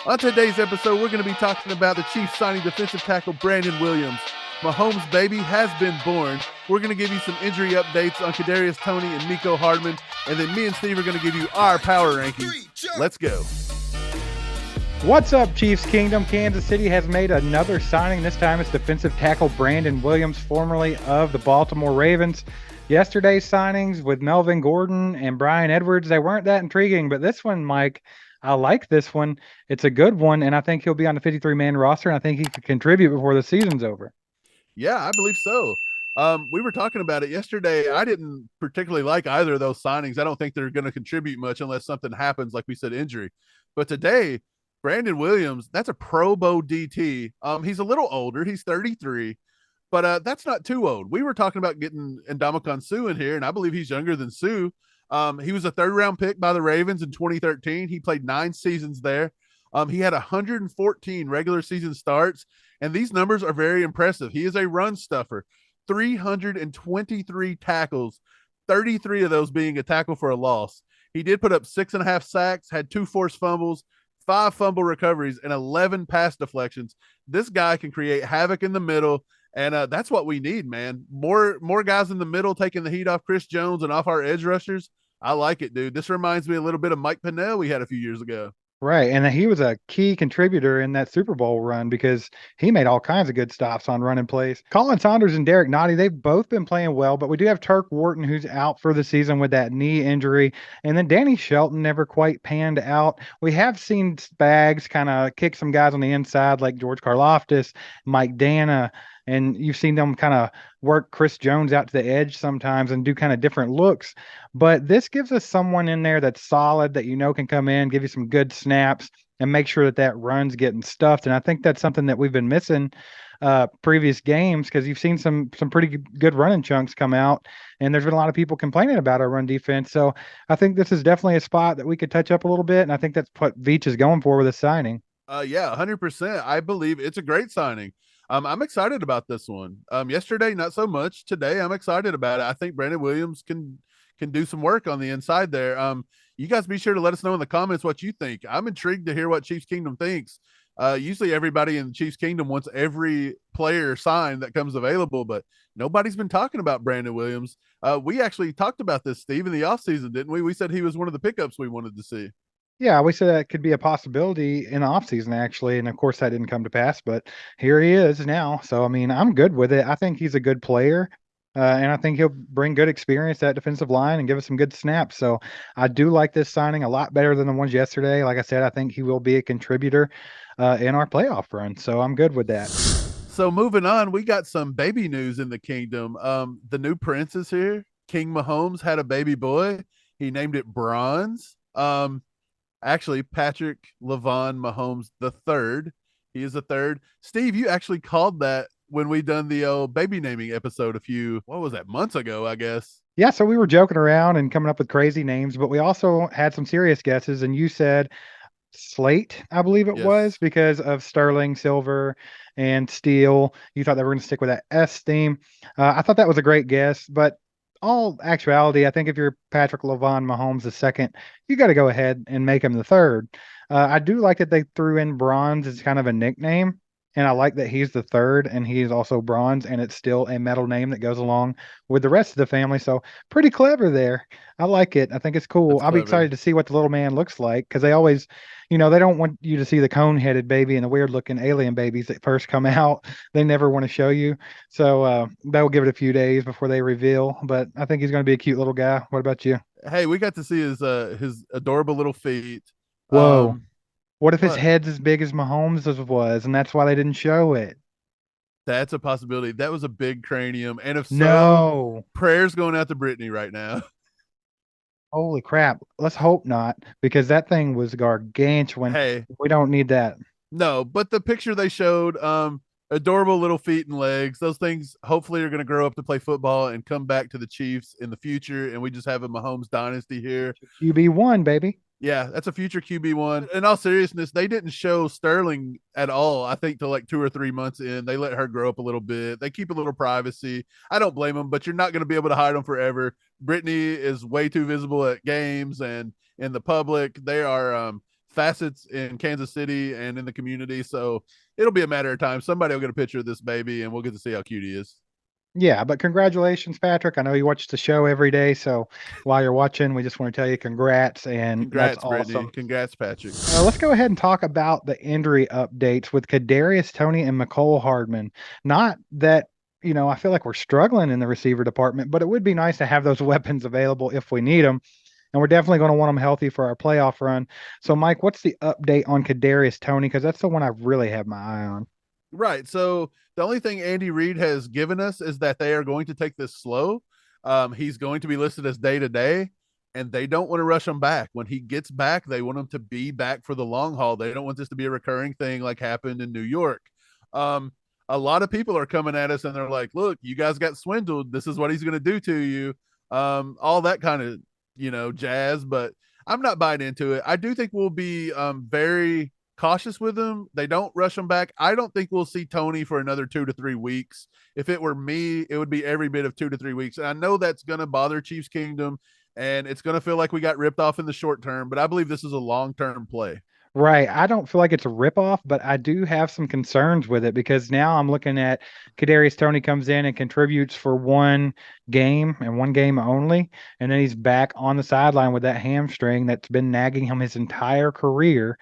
On today's episode, we're going to be talking about the Chiefs signing defensive tackle Brandon Williams. Mahomes' baby has been born. We're going to give you some injury updates on Kadarius Toney and Mecole Hardman, and then me and Steve are going to give you our power rankings. Let's go. What's up, Chiefs Kingdom? Kansas City has made another signing. This time it's defensive tackle Brandon Williams, formerly of the Baltimore Ravens. Yesterday's signings with Melvin Gordon and Bryan Edwards, they weren't that intriguing, but this one, Mike, I like this one. It's a good one, and I think he'll be on the 53-man roster, and I think he could contribute before the season's over. Yeah, I believe so. We were talking about it yesterday. I didn't particularly like either of those signings. I don't think they're going to contribute much unless something happens, like we said, injury. But today, Brandon Williams, that's a Pro Bowl DT. He's a little older. He's 33, but that's not too old. We were talking about getting Ndamukong Suh in here, and I believe he's younger than Suh. He was a third-round pick by the Ravens in 2013. He played 9 seasons there. He had 114 regular season starts, and these numbers are very impressive. He is a run stuffer, 323 tackles, 33 of those being a tackle for a loss. He did put up 6.5 sacks, had 2 forced fumbles, 5 fumble recoveries, and 11 pass deflections. This guy can create havoc in the middle, and that's what we need, man. More guys in the middle taking the heat off Chris Jones and off our edge rushers. I like it, dude. This reminds me a little bit of Mike Pennell we had a few years ago. Right, and he was a key contributor in that Super Bowl run because he made all kinds of good stops on running plays. Colin Saunders and Derek Nottie, they've both been playing well, but we do have Turk Wharton who's out for the season with that knee injury, and then Danny Shelton never quite panned out. We have seen Spags kind of kick some guys on the inside like George Karlaftis, Mike Dana, and you've seen them kind of work Chris Jones out to the edge sometimes and do kind of different looks. But this gives us someone in there that's solid that can come in, give you some good snaps, and make sure that that run's getting stuffed. And I think that's something that we've been missing previous games because you've seen some pretty good running chunks come out, and there's been a lot of people complaining about our run defense. So I think this is definitely a spot that we could touch up a little bit, and I think that's what Veach is going for with the signing. Yeah, 100%. I believe it's a great signing. I'm excited about this one. Yesterday, not so much. Today, I'm excited about it. I think Brandon Williams can do some work on the inside there. You guys be sure to let us know in the comments what you think. I'm intrigued to hear what Chiefs Kingdom thinks. Usually everybody in the Chiefs Kingdom wants every player signed that comes available, but nobody's been talking about Brandon Williams. We actually talked about this, Steve, in the offseason, didn't we? We said he was one of the pickups we wanted to see. Yeah, we said that could be a possibility in the offseason, actually. And of course, that didn't come to pass, but here he is now. So, I mean, I'm good with it. I think he's a good player. And I think he'll bring good experience to that defensive line and give us some good snaps. So I do like this signing a lot better than the ones yesterday. Like I said, I think he will be a contributor in our playoff run. So I'm good with that. So moving on, we got some baby news in the kingdom. The new prince is here. King Mahomes had a baby boy. He named it Bronze. Actually, Patrick Levon Mahomes the third. He is the third. Steve, you actually called that when we done the baby naming episode a few, what was that, months ago, I guess. Yeah, so we were joking around and coming up with crazy names, but we also had some serious guesses. And you said Slate, I believe it was, Yes. because of Sterling, Silver, and Steel. You thought they were going to stick with that S theme. I thought that was a great guess, but all actuality, I think if you're Patrick Levon Mahomes the second, you got to go ahead and make him the third. I do like that they threw in Bronze as kind of a nickname, and I like that he's the third and he's also Bronze, and it's still a metal name that goes along with the rest of the family. So pretty clever there. I like it. I think it's cool. That's I'll be clever. excited to see what the little man looks like because they always, they don't want you to see the cone-headed baby and the weird-looking alien babies that first come out. They never want to show you. So they'll give it a few days before they reveal. But I think he's going to be a cute little guy. What about you? Hey, we got to see his adorable little feet. Whoa. What if his What? head's as big as Mahomes' was, and that's why they didn't show it? That's a possibility. That was a big cranium. And if so, No. prayers going out to Brittany right now. Holy crap. Let's hope not, because that thing was gargantuan. Hey, We don't need that. no, but the picture they showed, adorable little feet and legs. Those things hopefully are going to grow up to play football and come back to the Chiefs in the future. And we just have a Mahomes dynasty here. QB1, baby. Yeah, that's a future QB1. In all seriousness, they didn't show Sterling at all, I think, till like 2 or 3 months in. They let her grow up a little bit. They keep a little privacy. I don't blame them, but you're not going to be able to hide them forever. Brittany is way too visible at games and in the public. They are facets in Kansas City and in the community. So it'll be a matter of time. Somebody will get a picture of this baby, and we'll get to see how cute he is. Yeah, but congratulations, Patrick. I know you watch the show every day, so while you're watching, we just want to tell you congrats, and that's Congrats, Brittany. awesome. Congrats, Patrick. Let's go ahead and talk about the injury updates with Kadarius Toney and McCole Hardman. Not that, I feel like we're struggling in the receiver department, but it would be nice to have those weapons available if we need them. And we're definitely going to want them healthy for our playoff run. So, Mike, what's the update on Kadarius Toney? Because that's the one I really have my eye on. Right. So the only thing Andy Reid has given us is that they are going to take this slow. He's going to be listed as day to day, and they don't want to rush him back. When he gets back, they want him to be back for the long haul. They don't want this to be a recurring thing like happened in New York. Um, a lot of people are coming at us and they're like, look, you guys got swindled. This is what he's going to do to you. All that kind of, jazz. But I'm not buying into it. I do think we'll be very cautious with him. They don't rush him back. I don't think we'll see Toney for another 2 to 3 weeks. If it were me, it would be every bit of 2 to 3 weeks. And I know that's going to bother Chiefs Kingdom and it's going to feel like we got ripped off in the short term, but I believe this is a long term play. Right. I don't feel like it's a ripoff, but I do have some concerns with it because now I'm looking at Kadarius Toney comes in and contributes for one game and one game only, and then he's back on the sideline with that hamstring that's been nagging him his entire career.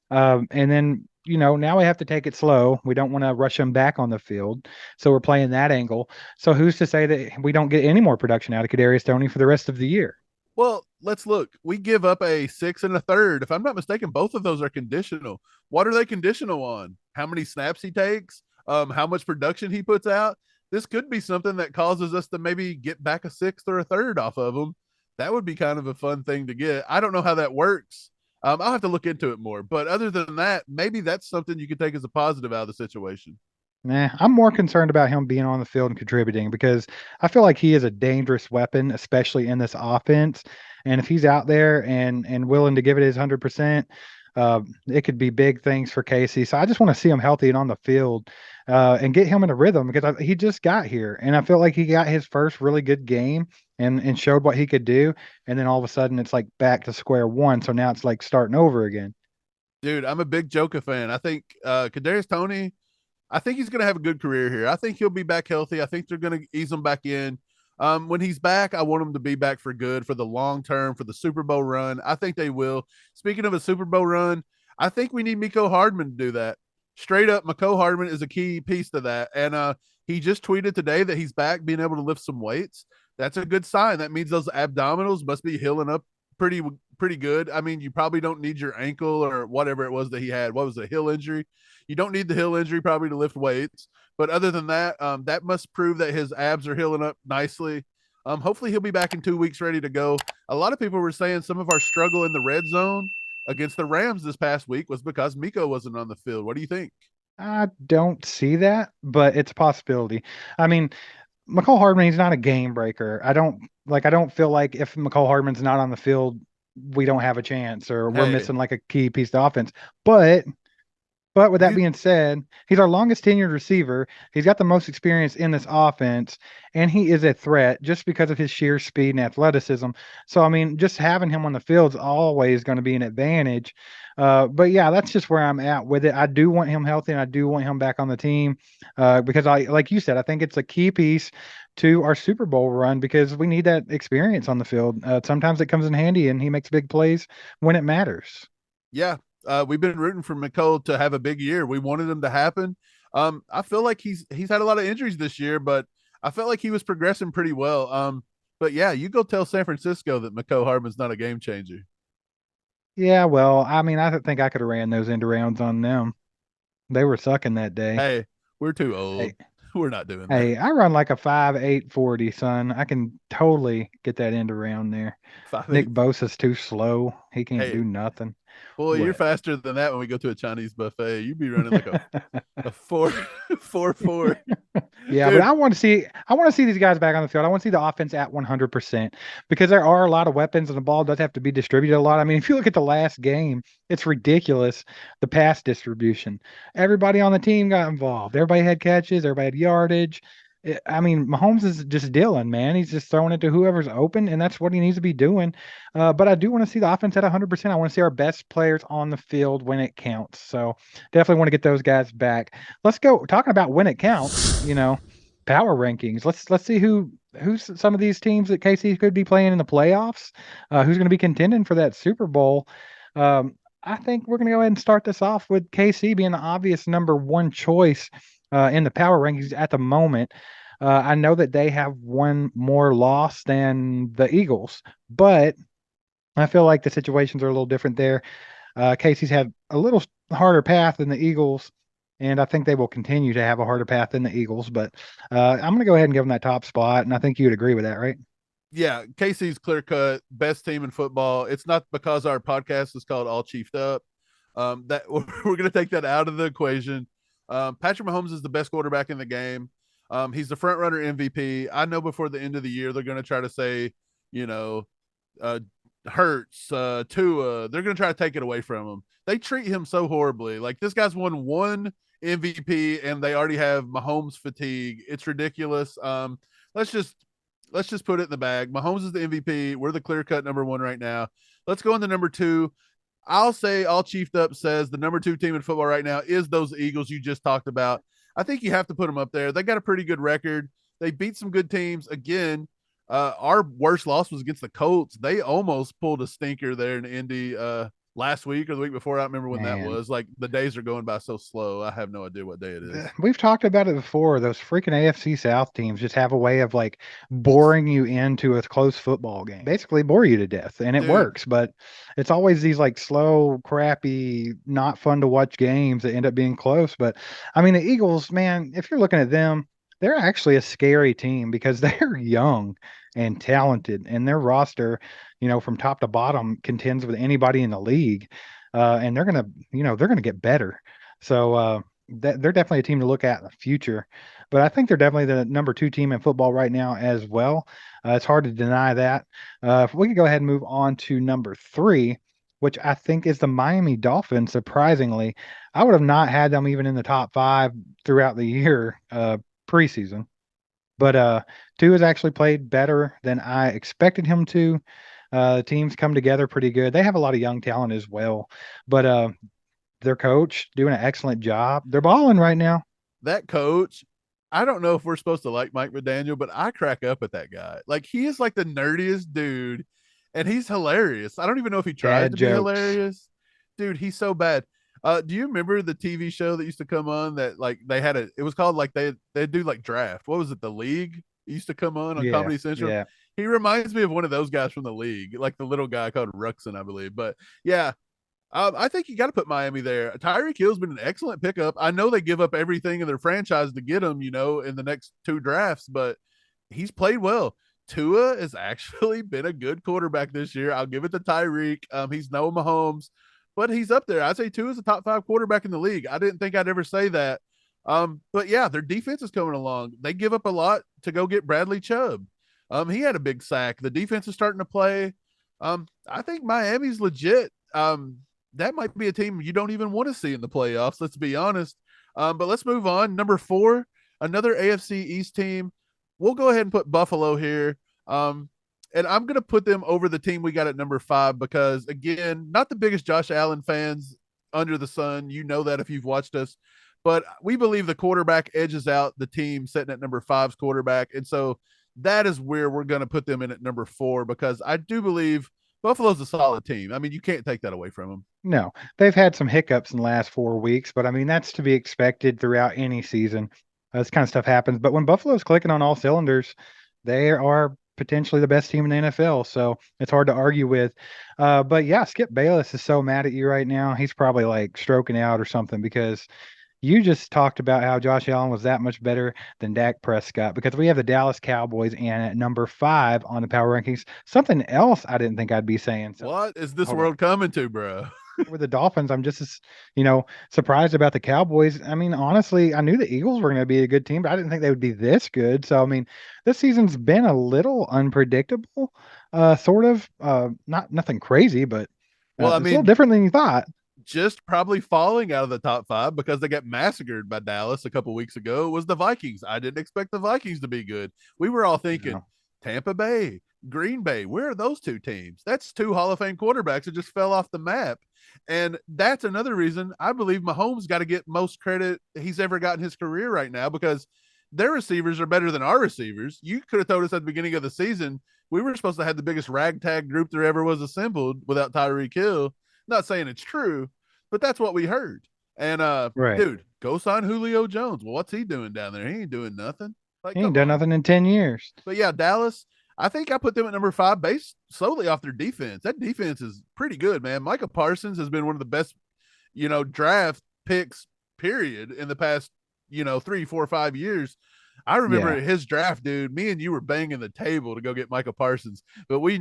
And then, now we have to take it slow. We don't want to rush him back on the field. So we're playing that angle. So who's to say that we don't get any more production out of Kadarius Toney for the rest of the year? Well, let's look. We give up a 6 and a third. If I'm not mistaken, both of those are conditional. What are they conditional on? How many snaps he takes? How much production he puts out? This could be something that causes us to maybe get back a sixth or a third off of them. That would be kind of a fun thing to get. I don't know how that works. I'll have to look into it more. But other than that, maybe that's something you could take as a positive out of the situation. Nah, I'm more concerned about him being on the field and contributing because I feel like he is a dangerous weapon, especially in this offense. And if he's out there and willing to give it his 100%, it could be big things for Casey. So I just want to see him healthy and on the field, and get him in a rhythm because he just got here, and I feel like he got his first really good game and showed what he could do, and then all of a sudden it's like back to square one. So now it's like starting over again. Dude, I'm a big Joker fan. I think Kadarius Toney, I think he's going to have a good career here. I think he'll be back healthy. I think they're going to ease him back in. When he's back, I want him to be back for good, for the long term, for the Super Bowl run. I think they will. Speaking of a Super Bowl run, I think we need Miko Hardman to do that. Straight up, Miko Hardman is a key piece to that. And he just tweeted today that he's back being able to lift some weights. That's a good sign. That means those abdominals must be healing up pretty good. I mean, you probably don't need your ankle or whatever it was that he had. What was the heel injury? You don't need the heel injury probably to lift weights. But other than that, that must prove that his abs are healing up nicely. Hopefully, he'll be back in 2 weeks ready to go. A lot of people were saying some of our struggle in the red zone against the Rams this past week was because Miko wasn't on the field. What do you think? I don't see that, but it's a possibility. I mean, McCall Hardman, he's not a game breaker. I don't feel like if McCall Hardman's not on the field, we don't have a chance or we're Hey, missing like a key piece of offense. But with that you being said, he's our longest tenured receiver. He's got the most experience in this offense, and he is a threat just because of his sheer speed and athleticism. So, I mean, just having him on the field is always going to be an advantage. But yeah, that's just where I'm at with it. I do want him healthy, and I do want him back on the team because like you said, I think it's a key piece to our Super Bowl run because we need that experience on the field. Sometimes it comes in handy, and he makes big plays when it matters. yeah, we've been rooting for Miko to have a big year. We wanted him to happen. I feel like he's had a lot of injuries this year, but I felt like he was progressing pretty well. But yeah, you go tell San Francisco that Miko Hardman's not a game changer. Yeah, well, I mean, I think I could have ran those end rounds on them. They were sucking that day. Hey, we're too old. Hey, We're not doing that. hey, I run like a 5.8 40, son. I can totally get that end around there. Five Nick eight. Bosa's too slow. He can't Hey, do nothing. boy, you're What? faster than that when we go to a Chinese buffet. You'd be running like a four four four. Yeah, but Dude, I want to see these guys back on the field. I want to see the offense at 100% because there are a lot of weapons and the ball does have to be distributed a lot. I mean, if you look at the last game, it's ridiculous the pass distribution. Everybody on the team got involved. Everybody had catches, everybody had yardage. I mean, Mahomes is just dealing, man. He's just throwing it to whoever's open, and that's what he needs to be doing. But I do want to see the offense at 100%. I want to see our best players on the field when it counts. So definitely want to get those guys back. Let's go talking about when it counts. Power rankings. Let's see who's some of these teams that KC could be playing in the playoffs. Who's going to be contending for that Super Bowl? I think we're going to go ahead and start this off with KC being the obvious number one choice in the power rankings at the moment. I know that they have one more loss than the Eagles, but I feel like the situations are a little different there. Casey's had a little harder path than the Eagles, and I think they will continue to have a harder path than the Eagles. But I'm going to go ahead and give them that top spot, and I think you would agree with that, right? Yeah, Casey's clear cut best team in football. It's not because our podcast is called All Chiefed Up. That we're going to take that out of the equation. Patrick Mahomes is the best quarterback in the game. He's the front runner MVP. I know before the end of the year they're going to try to say, you know, uh, Hurts, Tua. They're going to try to take it away from him. They treat him so horribly. Like this guy's won one MVP, and they already have Mahomes fatigue. It's ridiculous. Let's just let's just put it in the bag. Mahomes is the MVP. We're the clear cut number one right now. Let's go on to number two. I'll say All Chiefed Up says the number two team in football right now is those Eagles you just talked about. I think you have to put them up there. They got a pretty good record. They beat some good teams. Again, our worst loss was against the Colts. They almost pulled a stinker there in Indy last week or the week before. I don't remember when that Man, was. Like the days are going by so slow. I have no idea what day it is. we've talked about it before. Those freaking AFC South teams just have a way of like boring you into a close football game, basically bore you to death, and it Dude, works. But it's always these like slow, crappy, not fun to watch games that end up being close. But I mean, the Eagles, man, if you're looking at them, they're actually a scary team because they're young and talented, and their roster, from top to bottom, contends with anybody in the league. And they're gonna get better. So they're definitely a team to look at in the future. But I think they're definitely the number two team in football right now as well. It's hard to deny that. If we could go ahead and move on to number three, which I think is the Miami Dolphins. Surprisingly, I would have not had them even in the top five throughout the year preseason. But two has actually played better than I expected him to. Teams come together pretty good. They have a lot of young talent as well, but their coach doing an excellent job. They're balling right now. that coach, I don't know if we're supposed to like Mike McDaniel, but I crack up at that guy. Like he is like the nerdiest dude, and he's hilarious. I don't even know if he tries Dad to be jokes. hilarious. Dude, he's so bad. Do you remember the TV show that used to come on that like they had it was called like they do like draft. What was it? The League? It used to come on Yeah, Comedy Central. yeah. He reminds me of one of those guys from the league, like the little guy called Ruxin, I believe. But yeah, I think you got to put Miami there. Tyreek Hill's been an excellent pickup. I know they give up everything in their franchise to get him, in the next two drafts, but he's played well. Tua has actually been a good quarterback this year. I'll give it to Tyreek. He's no Mahomes, but he's up there. I'd say Tua is a top five quarterback in the league. I didn't think I'd ever say that. But yeah, their defense is coming along. They give up a lot to go get Bradley Chubb. He had a big sack. The defense is starting to play. I think Miami's legit. That might be a team you don't even want to see in the playoffs. Let's be honest. But let's move on. Number four, another AFC East team. We'll go ahead and put Buffalo here. And I'm going to put them over the team we got at number five because, again, not the biggest Josh Allen fans under the sun. You know that if you've watched us. But we believe the quarterback edges out the team sitting at number five's quarterback. And so that is where we're going to put them in at number four because I do believe Buffalo's a solid team. I mean, you can't take that away from them. No, they've had some hiccups in the last 4 weeks, but I mean that's to be expected throughout any season. This kind of stuff happens. But when Buffalo's clicking on all cylinders, they are potentially the best team in the NFL. So it's hard to argue with. But yeah, Skip Bayless is so mad at you right now. He's probably like stroking out or something because you just talked about how Josh Allen was that much better than Dak Prescott because we have the Dallas Cowboys in at number five on the power rankings. Something else I didn't think I'd be saying. So What is this hold on. world coming to, bro? With the Dolphins, I'm just as, surprised about the Cowboys. I mean, honestly, I knew the Eagles were going to be a good team, but I didn't think they would be this good. So, I mean, this season's been a little unpredictable, sort of. Not nothing crazy, but Well, I it's a little mean, different than you thought. just probably falling out of the top 5 because they got massacred by Dallas a couple weeks ago was the Vikings. I didn't expect the Vikings to be good. We were all thinking No. Tampa Bay, Green Bay. Where are those two teams? That's two Hall of Fame quarterbacks that just fell off the map. And that's another reason I believe Mahomes got to get most credit he's ever got in his career right now, because their receivers are better than our receivers. You could have told us at the beginning of the season we were supposed to have the biggest ragtag group there ever was assembled without Tyreek Hill. Not saying it's true, but that's what we heard. And Right. dude, go sign Julio Jones. Well, what's he doing down there? He ain't doing nothing. Like, He ain't come done on. nothing in 10 years. But yeah, Dallas, I think I put them at number 5 based solely off their defense. That defense is pretty good, man. Micah Parsons has been one of the best, draft picks, period, in the past, 3, 4, 5 years. I remember Yeah. his draft, dude. Me and you were banging the table to go get Micah Parsons, but we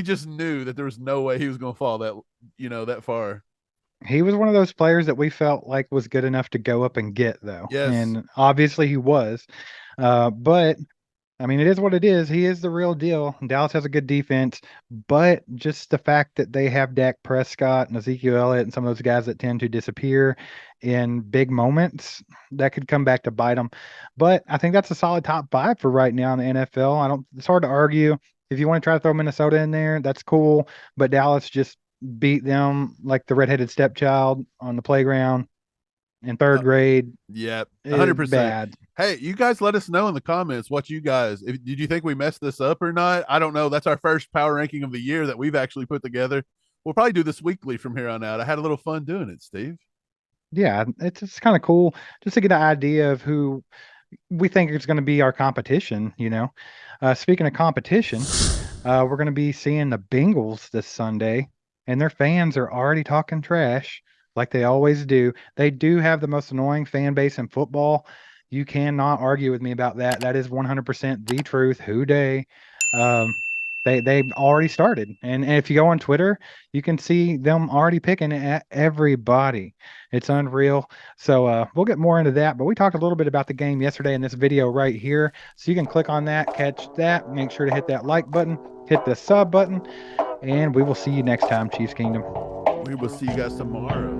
just knew that there was no way he was going to fall that far. He was one of those players that we felt like was good enough to go up and get, though. Yes. And obviously he was. But I mean, it is what it is. He is the real deal. Dallas has a good defense, but just the fact that they have Dak Prescott and Ezekiel Elliott and some of those guys that tend to disappear in big moments, that could come back to bite them. But I think that's a solid top 5 for right now in the NFL. It's hard to argue. If you want to try to throw Minnesota in there, that's cool. But Dallas just beat them like the redheaded stepchild on the playground in third Uh, grade. yeah, 100%. Bad. Hey, you guys let us know in the comments what you guys, did you think we messed this up or not? I don't know. That's our first power ranking of the year that we've actually put together. We'll probably do this weekly from here on out. I had a little fun doing it, Steve. Yeah, it's just kind of cool just to get an idea of who we think is going to be our competition. Speaking of competition, we're going to be seeing the Bengals this Sunday, and their fans are already talking trash like they always do. They do have the most annoying fan base in football. You cannot argue with me about that. That is 100% the truth. Who day? Um, they already started, and if you go on Twitter, you can see them already picking at everybody. It's unreal. So we'll get more into that, but we talked a little bit about the game yesterday in this video right here. So you can click on that, catch that. Make sure to hit that like button, hit the sub button, and we will see you next time, Chiefs Kingdom. We will see you guys tomorrow.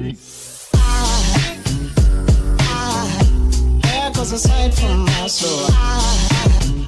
Peace. There goes a sight from my soul.